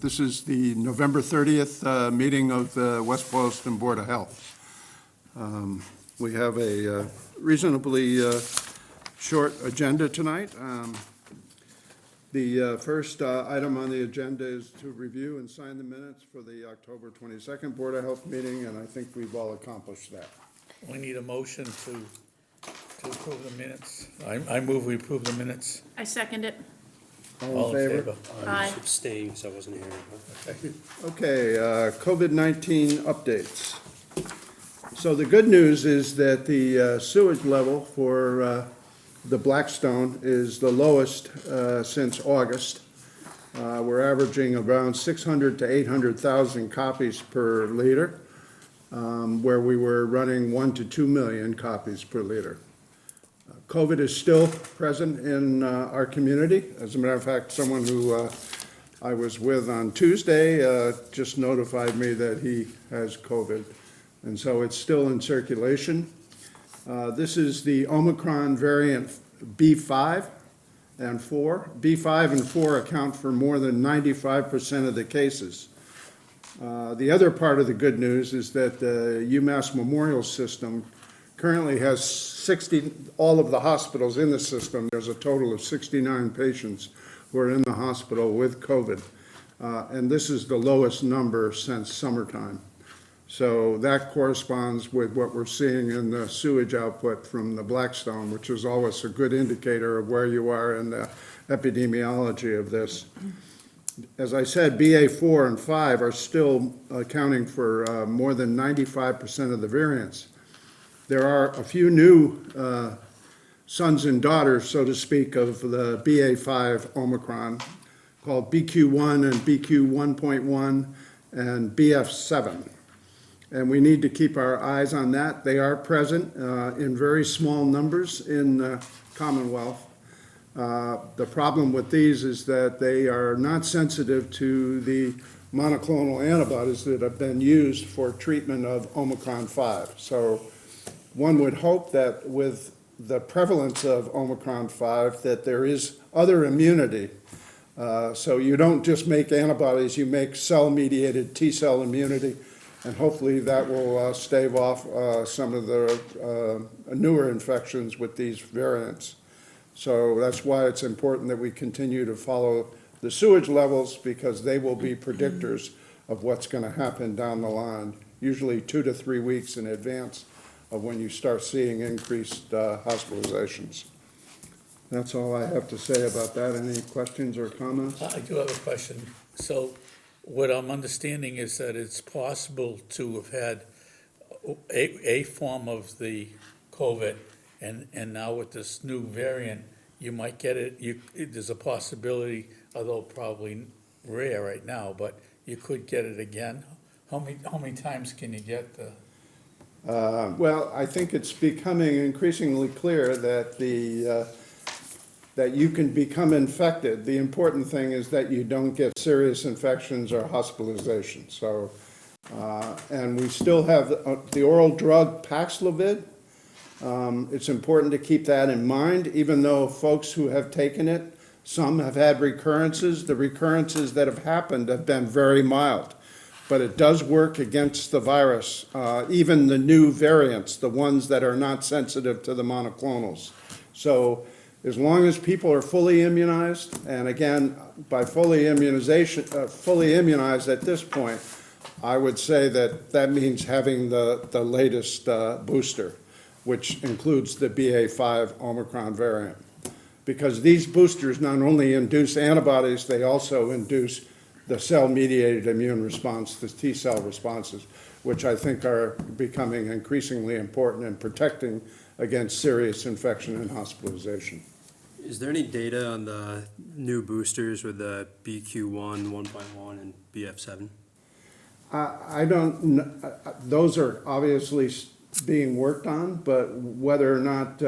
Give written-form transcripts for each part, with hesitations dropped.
This is the November 30th meeting of the West Boylston Board of Health. We have a reasonably short agenda tonight. The first item on the agenda is to review and sign the minutes for the October 22nd Board of Health meeting, and I think we've all accomplished that. We need a motion to approve the minutes. I move we approve the minutes. I second it. All in favor? Aye. Abstaining, because I wasn't here. Okay, COVID-19 updates. So the good news is that the sewage level for the Blackstone is the lowest since August. We're averaging around 600 to 800,000 copies per liter, where we were running 1 to 2 million copies per liter. COVID is still present in our community. As a matter of fact, someone who I was with on Tuesday just notified me that he has COVID. And so it's still in circulation. This is the Omicron variant B5 and 4. B5 and 4 account for more than 95% of the cases. The other part of the good news is that the UMass Memorial System currently has all of the hospitals in the system. There's a total of 69 patients who are in the hospital with COVID. And this is the lowest number since summertime. So that corresponds with what we're seeing in the sewage output from the Blackstone, which is always a good indicator of where you are in the epidemiology of this. As I said, BA4 and 5 are still accounting for more than 95% of the variants. There are a few new sons and daughters, so to speak, of the BA5 Omicron called BQ1 and BQ1.1 and BF7. And we need to keep our eyes on that. They are present in very small numbers in the Commonwealth. The problem with these is that they are not sensitive to the monoclonal antibodies that have been used for treatment of Omicron 5. So one would hope that with the prevalence of Omicron 5 that there is other immunity. So you don't just make antibodies, you make cell-mediated T-cell immunity, and hopefully that will stave off some of the newer infections with these variants. So that's why it's important that we continue to follow the sewage levels, because they will be predictors of what's going to happen down the line, usually 2 to 3 weeks in advance of when you start seeing increased hospitalizations. That's all I have to say about that. Any questions or comments? I do have a question. So what I'm understanding is that it's possible to have had a form of the COVID, and now with this new variant, you might get it. There's a possibility, although probably rare right now, but you could get it again. How many times can you get the? Well, I think it's becoming increasingly clear that that you can become infected. The important thing is that you don't get serious infections or hospitalizations. So, and we still have the oral drug Paxlovid. It's important to keep that in mind, even though folks who have taken it, some have had recurrences. The recurrences that have happened have been very mild. But it does work against the virus, even the new variants, the ones that are not sensitive to the monoclonals. So as long as people are fully immunized, and again, by fully immunized at this point, I would say that that means having the latest booster, which includes the BA5 Omicron variant. Because these boosters not only induce antibodies, they also induce the cell-mediated immune response, the T-cell responses, which I think are becoming increasingly important in protecting against serious infection and hospitalization. Is there any data on the new boosters with the BQ1, 1.1, and BF7? I don't, those are obviously being worked on, but whether or not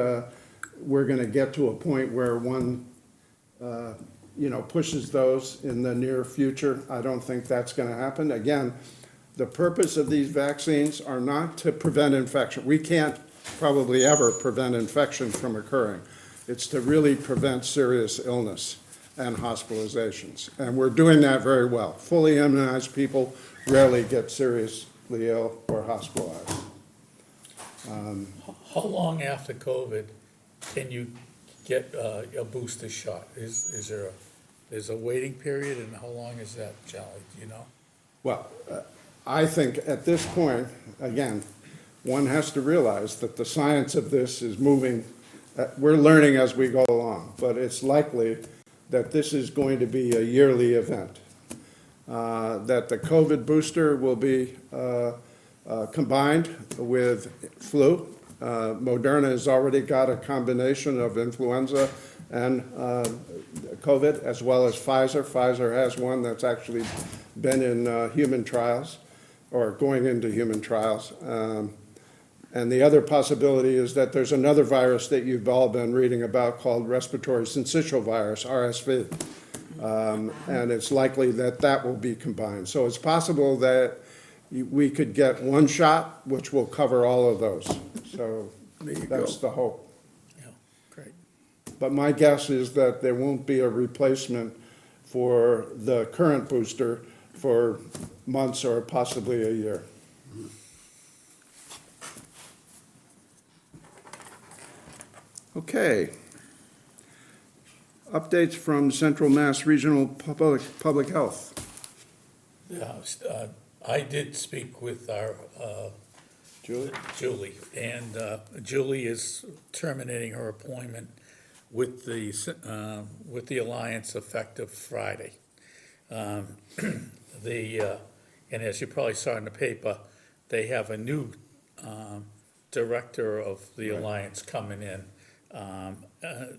we're going to get to a point where one pushes those in the near future, I don't think that's going to happen. Again, the purpose of these vaccines are not to prevent infection. We can't probably ever prevent infection from occurring. It's to really prevent serious illness. and hospitalizations. And we're doing that very well. Fully immunized people rarely get seriously ill or hospitalized. How long after COVID can you get a booster shot? Is there there's a waiting period, and how long is that, Charlie, do you know? Well, I think at this point, again, one has to realize that the science of this is moving, we're learning as we go along, but it's likely that this is going to be a yearly event. That the COVID booster will be combined with flu. Moderna has already got a combination of influenza and COVID, as well as Pfizer. Pfizer has one that's actually been in human trials, or going into human trials. And the other possibility is that there's another virus that you've all been reading about called respiratory syncytial virus, RSV. And it's likely that that will be combined. So it's possible that we could get one shot, which will cover all of those. So that's the hope. Yeah, great. But my guess is that there won't be a replacement for the current booster for months or possibly a year. Okay. Updates from Central Mass Regional Public Health. Yeah, I did speak with our Julie? Julie, and Julie is terminating her appointment with the Alliance effective Friday. And as you probably saw in the paper, they have a new director of the Alliance coming in.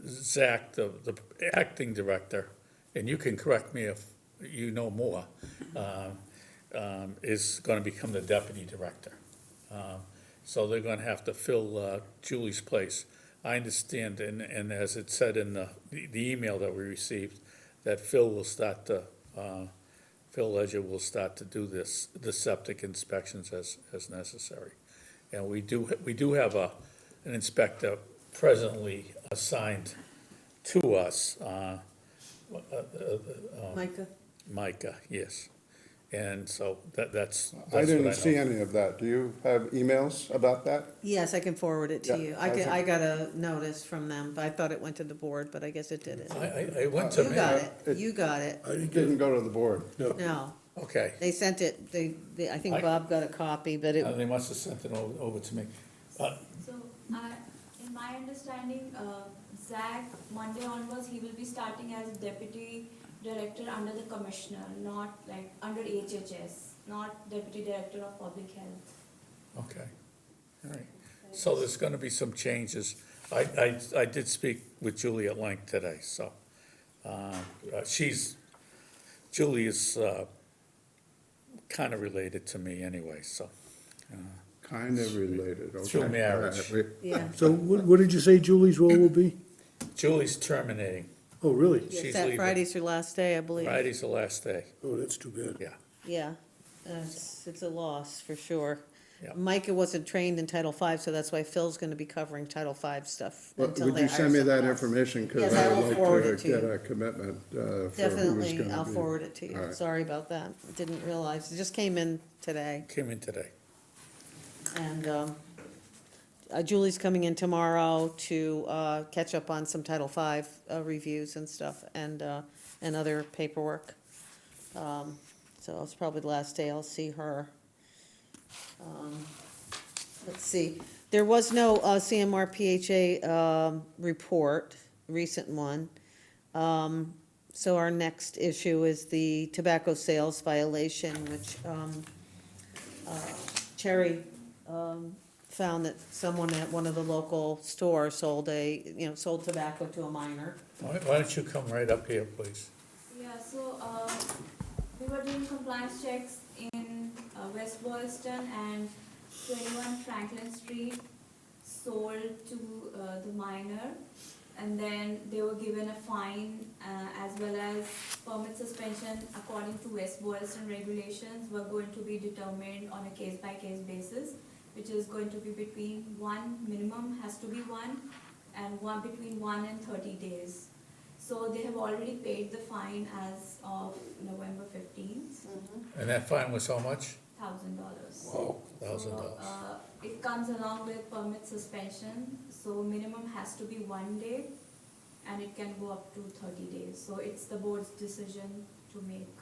Zach, the acting director, and you can correct me if you know more, is going to become the deputy director. So they're going to have to fill Julie's place. I understand, and as it said in the email that we received, that Phil Ledger will start to do the septic inspections as necessary. And we do have an inspector presently assigned to us, Micah? Micah, yes. And so that's I what I know. didn't see any of that. Do you have emails about that? Yes, I can forward it to Yeah, you. I think- I got a notice from them, but I thought it went to the board, but I guess it didn't. I went to You me. got it, you got it. It didn't go to the board. No, Okay. they sent it, I think I- Bob got a copy, but it, They must have sent it over to me. So, in my understanding, Zach, Monday onwards, he will be starting as a deputy director under the commissioner, not like under HHS, not deputy director of public health. Okay, all right. So there's gonna be some changes. I did speak with Julie at length today, so, Julie is, kinda related to me anyway, so. Kind of related, okay. Through marriage. All right, yeah. So what did you say Julie's role will be? Julie's terminating. Oh, really? She's That leaving. Friday's her last day, I believe. Friday's the last day, Oh, that's too bad. yeah. Yeah, it's a loss, for sure. Yeah. Micah wasn't trained in Title V, so that's why Phil's gonna be covering Title V stuff Well, until would they you hire send me that someone else. information? Because Yes, I I'd will like forward to it to get you. a commitment for who's Definitely, gonna I'll be- forward it to you. All right. Sorry about that. Didn't realize. It just came in today. Came in today. And Julie's coming in tomorrow to catch up on some Title V reviews and stuff and other paperwork. So it's probably the last day I'll see her. Let's see, there was no CMR PHA report, recent one. So our next issue is the tobacco sales violation, which Cherry found that someone at one of the local stores sold tobacco to a minor. Why don't you come right up here, please? Yeah, so, we were doing compliance checks in West Boylston, and 21 Franklin Street sold to the minor, and then they were given a fine as well as permit suspension according to West Boylston regulations were going to be determined on a case-by-case basis, which is going to be between minimum has to be 1, and between 1 and 30 days. So they have already paid the fine as of November 15th, And that fine was how much? $1,000. Wow, $1,000. It comes along with permit suspension, so minimum has to be 1 day, and it can go up to 30 days. So it's the board's decision to make.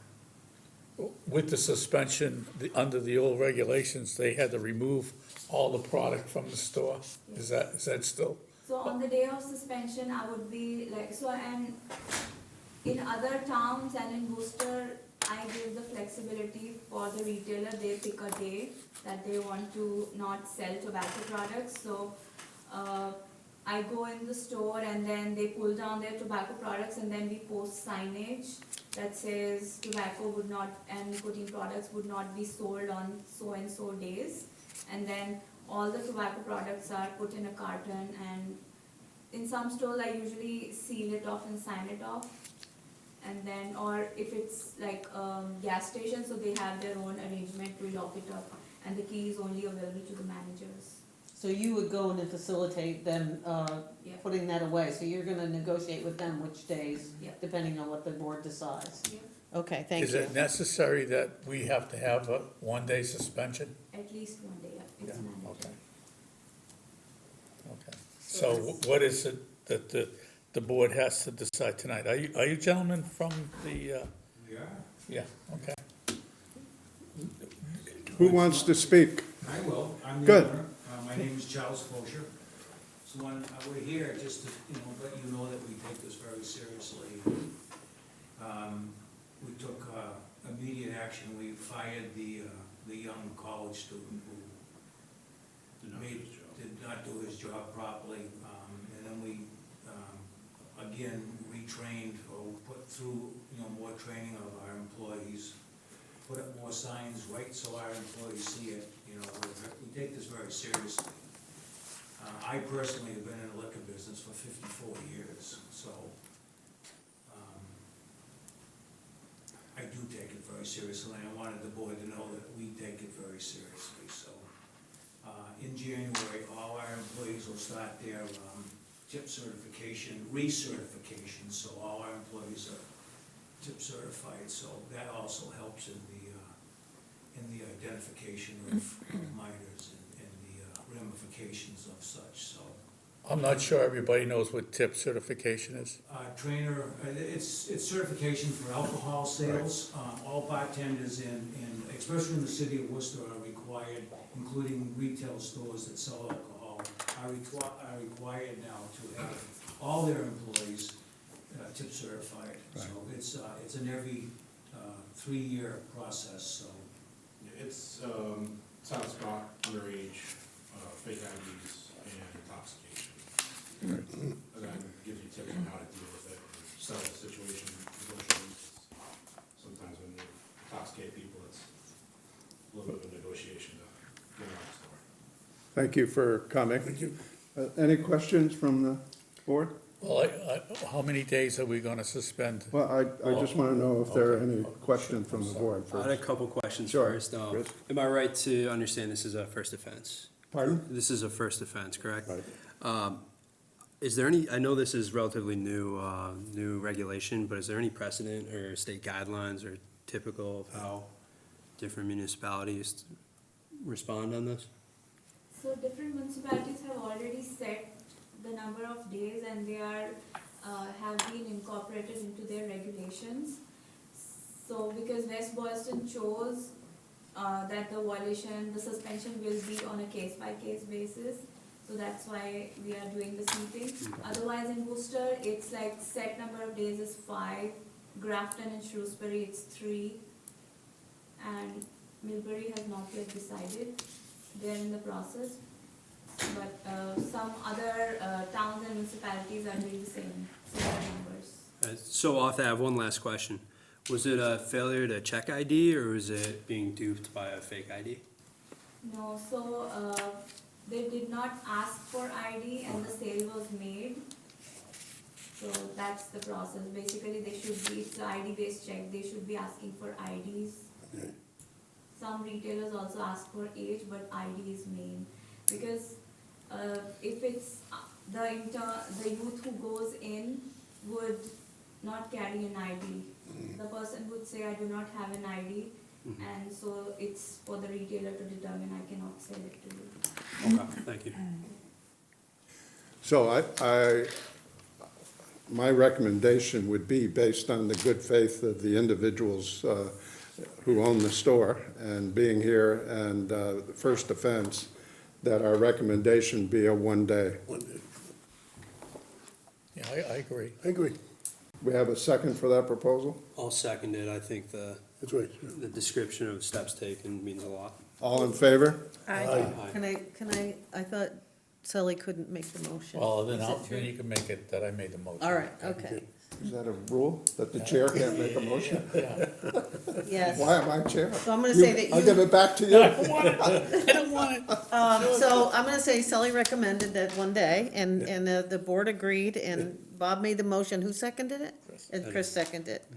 With the suspension, under the old regulations, they had to remove all the product from the store. Is that still? So on the day of suspension, I would be like, so, and in other towns and in Worcester, I give the flexibility for the retailer, they pick a day that they want to not sell tobacco products, so, I go in the store and then they pull down their tobacco products and then we post signage that says tobacco would not, and nicotine products would not be sold on so and so days. And then all the tobacco products are put in a carton, and in some stores I usually seal it off and sign it off. And then, or if it's like gas station, so they have their own arrangement to lock it up, and the key is only available to the managers. So you would go in and facilitate them, Yeah. putting that away, so you're gonna negotiate with them which days, Yeah. depending on what the board decides. Yeah. Okay, thank Is you. it necessary that we have to have a 1-day suspension? At least 1 day, yeah, it's Yeah, mandatory. Okay. So what is it that the board has to decide tonight? Are you gentlemen from the, We are. yeah, okay. Who wants to speak? I will. I'm the Good. owner. My name is Charles Fosher. So we're here just to, let you know that we take this very seriously. We took immediate action. We fired the young college student who did not do his job properly. And then we, again, retrained or put through, more training of our employees. Put up more signs, right, so our employees see it, we take this very seriously. I personally have been in the liquor business for 54 years, so, I do take it very seriously, and I wanted the board to know that we take it very seriously, so. In January, all our employees will start their, tip certification, recertification, so all our employees are tip certified, so that also helps in the identification of minors and the ramifications of such, so. I'm not sure everybody knows what tip certification is. Trainer, it's certification for alcohol sales. All bartenders especially in the city of Worcester are required, including retail stores that sell alcohol, are required now to have all their employees tip certified. So it's an every 3-year process, so. It's sounds about underage, fake IDs, and intoxication. And then gives you tips on how to deal with it, settle the situation, negotiations. Sometimes when you intoxicate people, it's a little bit of a negotiation to get out of the store. Thank you for coming. Any questions from the board? Well, how many days are we gonna suspend? Well, I just want to know if there are any questions from the board I had a first. couple questions Sure, first. Chris. Am I right to understand this is a first offense? Pardon? This is a first offense, correct? Right. Is there any, I know this is relatively new regulation, but is there any precedent or state guidelines or typical of how different municipalities respond on this? So different municipalities have already set the number of days, and they are, have been incorporated into their regulations. So because West Boylston chose, that the suspension will be on a case-by-case basis, so that's why we are doing this meeting. Otherwise in Worcester, it's like set number of days is 5, Grafton and Shrewsbury it's 3, and Millbury has not yet decided, they're in the process. But some other towns and municipalities are doing the same, similar numbers. So off that, I have one last question. Was it a failure to check ID or was it being duped by a fake ID? No, so they did not ask for ID and the sale was made. So that's the process. Basically, they should be, it's an ID-based check, they should be asking for IDs. Some retailers also ask for age, but ID is main. Because if it's the youth who goes in would not carry an ID. The person would say, I do not have an ID, and so it's for the retailer to determine, I cannot sell it to you. Okay, thank you. So my recommendation would be, based on the good faith of the individuals who own the store and being here and the first offense, that our recommendation be a one-day. Yeah, I agree. I agree, We have a second for that proposal? I'll second it. I think that's right. the description of steps taken means a lot. All in favor? Aye. I thought Sully couldn't make the motion. Well, then Is it then true? you can make it that I made the motion. All right, okay, Is that a rule, that the chair can't make a motion? Yeah. yes. Why am I chair? So I'm gonna say that I'll give you, it back to you. I don't want it. so I'm gonna say Sully recommended that one day, and the board agreed, and Bob made the motion. Who seconded it? And Chris seconded it.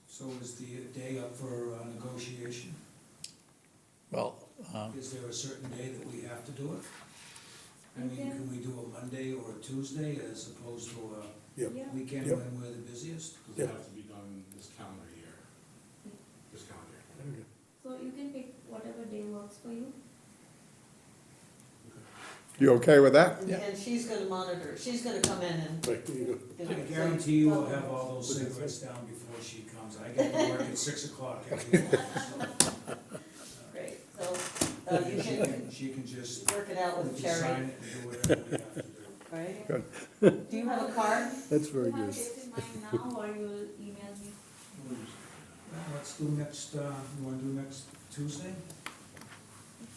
So is the day up for negotiation? Well, Is there a certain day that we have to do it? I mean, Okay. can we do a Monday or a Tuesday as opposed to a Yep. Yeah. weekend Yep. when we're the busiest? Because it has to be done this calendar year. This calendar year. So you can pick whatever day works for you. You okay with that? And she's gonna monitor, she's gonna come in and. Right, there you go. I guarantee you will have all those cigarettes down before she comes. I get to work at 6 o'clock every morning, so. Great, so, you can She can just, work it out we with can sign Terry, it and do whatever we have to do. right? Good. Do you have a card? That's You very have good. dates in mind now, or you'll email me? Well, let's do next, you wanna do next Tuesday?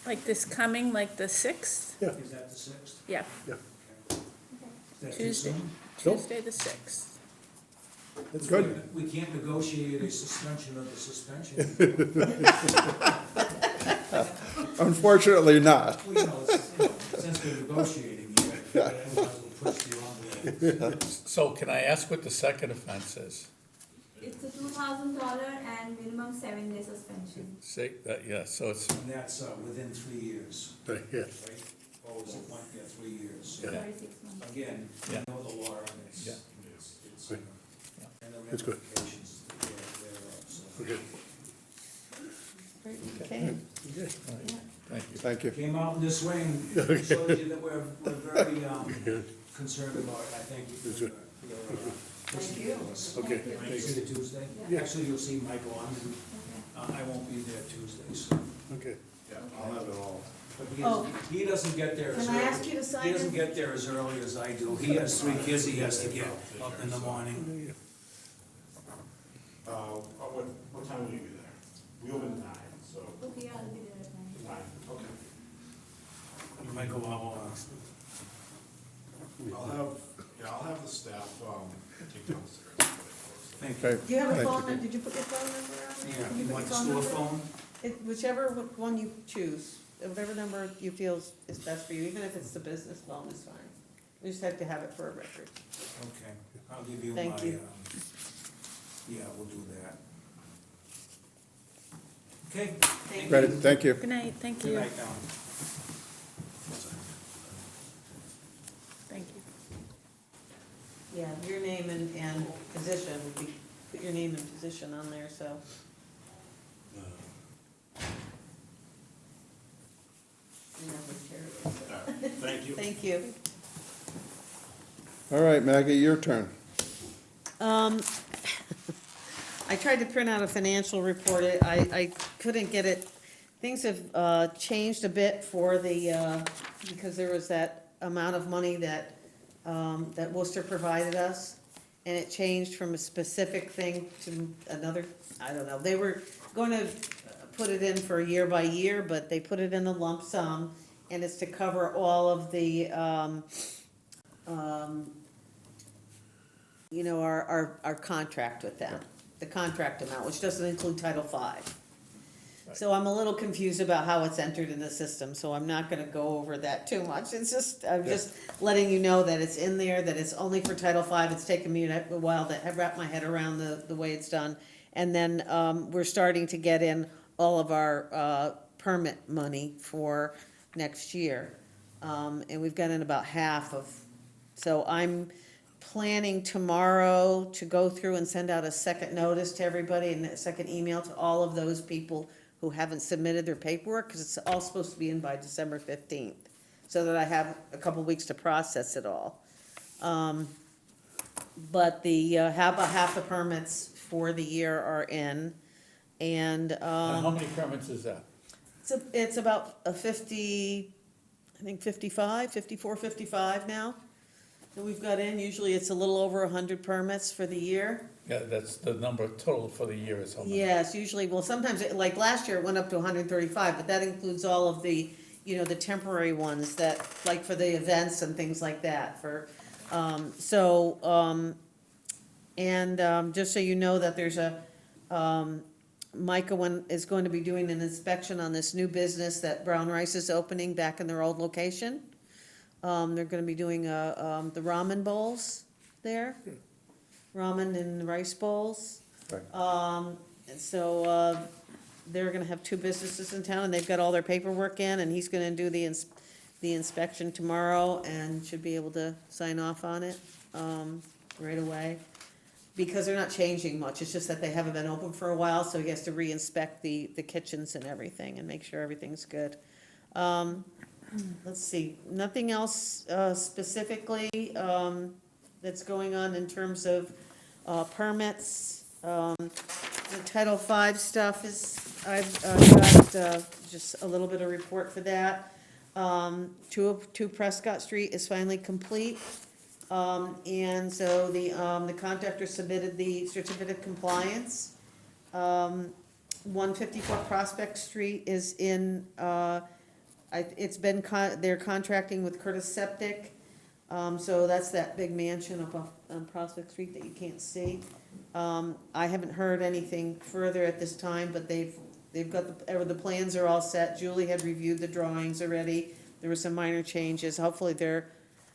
Like this coming, like the 6th? Yeah. Is that the 6th? Yeah, Is that too Tuesday. soon? Nope. Tuesday the 6th. That's Good. We can't negotiate a suspension of the suspension. Unfortunately not. Well, since we're negotiating here, I might as well push the envelope. so can I ask what the second offense is? It's a $2,000 and minimum 7-day suspension. Say, that, yeah, so it's, And that's within 3 years, Right, yeah. right? Oh, is it one, yeah, 3 years. So 36 months. again, you Yeah. know the law, and it's, Yeah. it's, Right. and the That's good. ramifications thereof, so. Okay. Okay. thank you. Thank you. Came out in this way and showed you that we're very concerned about it. I thank you for your listening to us. Okay, Thank you. thanks. See you Tuesday? Yeah. Actually, you'll see Mike on, and Okay. I won't be there Tuesday, so. Okay. Yeah, I'll have it all. But Oh. he doesn't get there as Can I early. ask you to sign He doesn't it? get there as early as I do. He has 3 kids he has to get up in the morning. What time will you be there? We open at 9, so Okay, I'll be there at 9. 9, okay. You might go out, I'll have the staff, take down the cigarettes. thank you. Okay. Do you have a Thank phone you. number? Did you put your phone number on there? Yeah, Can you put want the your store number? phone? Whichever one you choose, whatever number you feel is best for you, even if it's the business phone is fine. We just have to have it for a record. Okay, I'll give you my, Thank you. yeah, we'll do that. Okay. Thank Great, thank you. Good night, thank Good you. night now. Thank you. Yeah, your name and position, would be, put your name and position on there, so. You know who Terry is, so. Thank you. Thank you. All right, Maggie, your turn. I tried to print out a financial report, I couldn't get it. Things have changed a bit for the, because there was that amount of money that Worcester provided us, and it changed from a specific thing to another, I don't know. They were going to put it in for year by year, but they put it in a lump sum, and it's to cover all of the, you know, our contract with them, the contract amount, which doesn't include Title V. So I'm a little confused about how it's entered in the system, so I'm not gonna go over that too much. It's just, I'm just letting you know that it's in there, that it's only for Title V. It's taken me a while to wrap my head around the way it's done. And then, we're starting to get in all of our, permit money for next year. And we've got in about half of So I'm planning tomorrow to go through and send out a second notice to everybody and a second email to all of those people who haven't submitted their paperwork, because it's all supposed to be in by December 15th, so that I have a couple weeks to process it all. But the, about half the permits for the year are in, and, How many permits is that? it's about a 50, I think 55, 54, 55 now that we've got in. Usually it's a little over 100 permits for the year. Yeah, that's the number total for the year is how many? Yes, usually, well, sometimes, like last year, it went up to 135, but that includes all of the, the temporary ones that, like for the events and things like that, just so you know that there's a, Micah is going to be doing an inspection on this new business that Brown Rice is opening back in their old location. They're gonna be doing, the ramen bowls there, ramen and rice bowls. Right. And so, they're gonna have two businesses in town, and they've got all their paperwork in, and he's gonna do the inspection tomorrow, and should be able to sign off on it, right away. Because they're not changing much, it's just that they haven't been open for a while, so he has to re-inspect the kitchens and everything, and make sure everything's good. Let's see, nothing else, specifically, that's going on in terms of, permits. The Title V stuff I've got, just a little bit of report for that. 2 Prescott Street is finally complete. And so the contractor submitted the certificate of compliance. 154 Prospect Street is in, they're contracting with Curtis Septic. So that's that big mansion up on Prospect Street that you can't see. I haven't heard anything further at this time, but they've got the plans are all set. Julie had reviewed the drawings already. There were some minor changes. Hopefully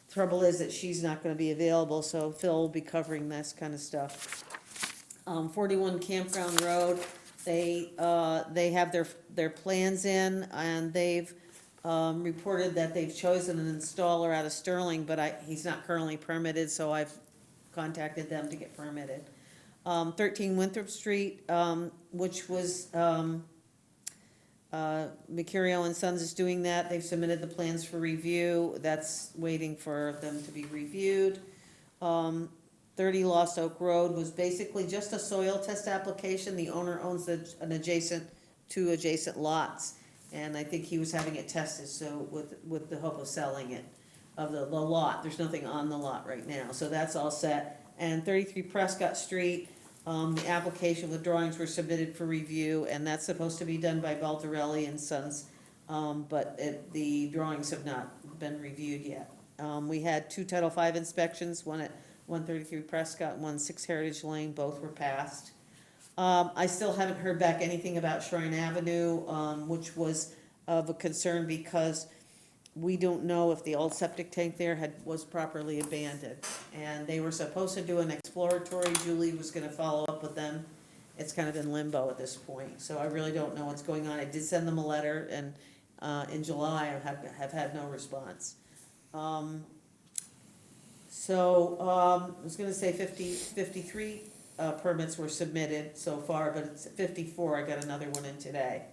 trouble is that she's not gonna be available, so Phil will be covering this kind of stuff. 41 Campground Road, they have their plans in, and they've, reported that they've chosen an installer out of Sterling, but he's not currently permitted, so I've contacted them to get permitted. 13 Winthrop Street, which was, Mercurio and Sons is doing that. They've submitted the plans for review. That's waiting for them to be reviewed. 30 Lost Oak Road was basically just a soil test application. The owner owns two adjacent lots. And I think he was having it tested, so with the hope of selling it, of the lot. There's nothing on the lot right now, so that's all set. And 33 Prescott Street, the application with drawings were submitted for review, and that's supposed to be done by Baltarelli and Sons, but the drawings have not been reviewed yet. We had 2 Title V inspections, one at 133 Prescott, 6 Heritage Lane, both were passed. I still haven't heard back anything about Shrine Avenue, which was of a concern because we don't know if the old septic tank there was properly abandoned. And they were supposed to do an exploratory, Julie was gonna follow up with them. It's kind of in limbo at this point, so I really don't know what's going on. I did send them a letter, and in July I have had no response. I was gonna say 53 permits were submitted so far, but it's 54, I got another one in today.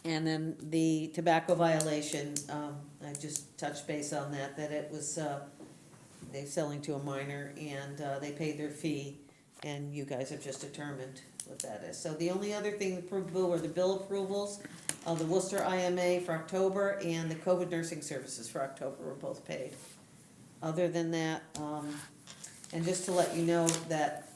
And then the tobacco violation, I just touched base on that it was, they're selling to a minor, and they paid their fee, and you guys have just determined what that is. So the only other thing approved were the bill approvals, the Worcester IMA for October, and the COVID nursing services for October were both paid. Other than that, and just to let you know that,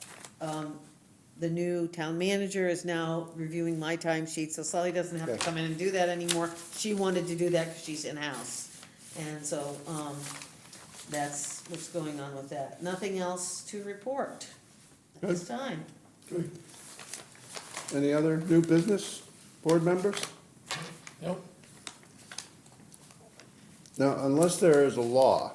the new town manager is now reviewing my timesheet, so Sally doesn't have to Okay. come in and do that anymore. She wanted to do that because she's in-house. And so, that's what's going on with that. Nothing else to report at this time. Good. Any other new business, board members? Nope. Now, unless there is a law,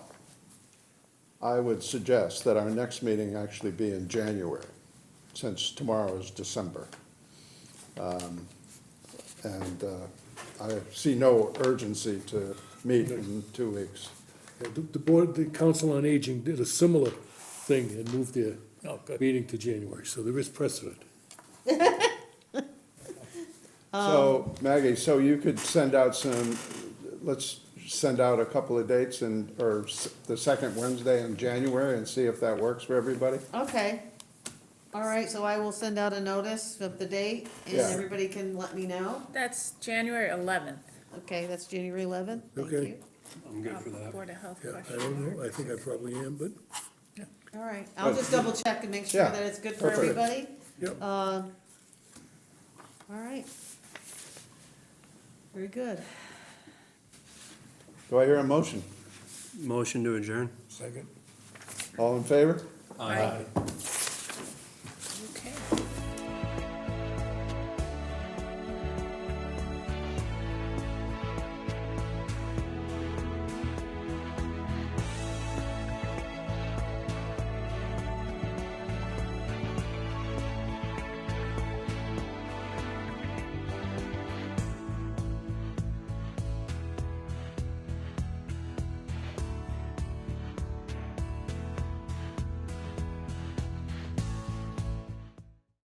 I would suggest that our next meeting actually be in January, since tomorrow is December. I see no urgency to meet in 2 weeks. Yeah, the board, the Council on Aging did a similar thing and moved their Oh, good. meeting to January, so there is precedent. So Maggie, so you could send out some, let's send out a couple of dates and, or the second Wednesday in January and see if that works for everybody? Okay. All right, so I will send out a notice of the date, and Yeah. everybody can let me know. That's January 11th. Okay, that's January 11th. Thank Okay. you. I'm good for that. Board of Health Yeah, I question. don't know, I think I probably am, but, All right, I'll just double check and make sure Yeah, that it's good for perfect. everybody. yep. All right. Very good. Do I hear a motion? Motion to adjourn? Second. All in favor? Aye.